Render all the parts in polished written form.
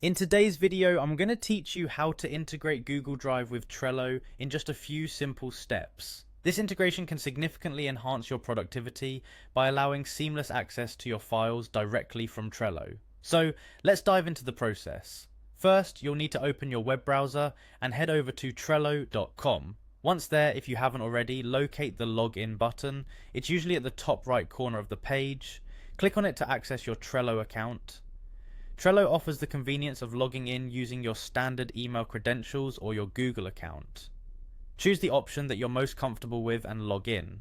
In today's video, I'm going to teach you how to integrate Google Drive with Trello in just a few simple steps. This integration can significantly enhance your productivity by allowing seamless access to your files directly from Trello. So let's dive into the process. First, you'll need to open your web browser and head over to Trello.com. Once there, if you haven't already, locate the login button. It's usually at the top right corner of the page. Click on it to access your Trello account. Trello offers the convenience of logging in using your standard email credentials or your Google account. Choose the option that you're most comfortable with and log in.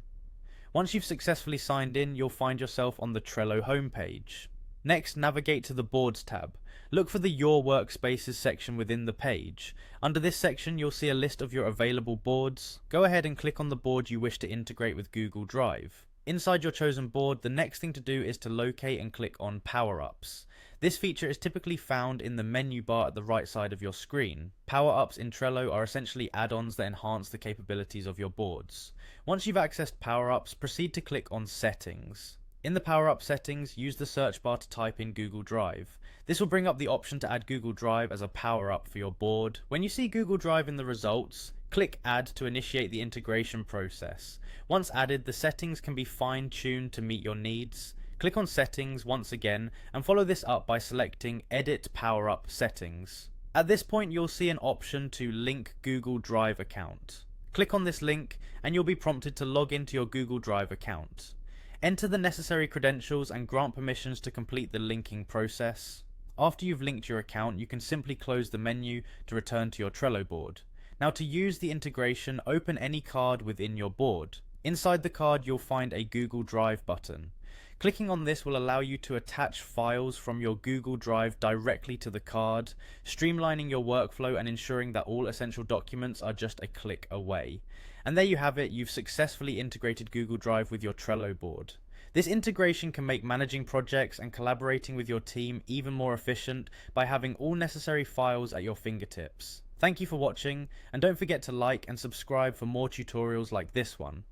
Once you've successfully signed in, you'll find yourself on the Trello homepage. Next, navigate to the Boards tab. Look for the Your Workspaces section within the page. Under this section, you'll see a list of your available boards. Go ahead and click on the board you wish to integrate with Google Drive. Inside your chosen board, the next thing to do is to locate and click on Power-Ups. This feature is typically found in the menu bar at the right side of your screen. Power-Ups in Trello are essentially add-ons that enhance the capabilities of your boards. Once you've accessed Power-Ups, proceed to click on Settings. In the Power-Up settings, use the search bar to type in Google Drive. This will bring up the option to add Google Drive as a power-up for your board. When you see Google Drive in the results, click Add to initiate the integration process. Once added, the settings can be fine-tuned to meet your needs. Click on Settings once again and follow this up by selecting Edit Power-Up Settings. At this point, you'll see an option to link Google Drive account. Click on this link and you'll be prompted to log into your Google Drive account. Enter the necessary credentials and grant permissions to complete the linking process. After you've linked your account, you can simply close the menu to return to your Trello board. Now, to use the integration, open any card within your board. Inside the card, you'll find a Google Drive button. Clicking on this will allow you to attach files from your Google Drive directly to the card, streamlining your workflow and ensuring that all essential documents are just a click away. And there you have it, you've successfully integrated Google Drive with your Trello board. This integration can make managing projects and collaborating with your team even more efficient by having all necessary files at your fingertips. Thank you for watching, and don't forget to like and subscribe for more tutorials like this one.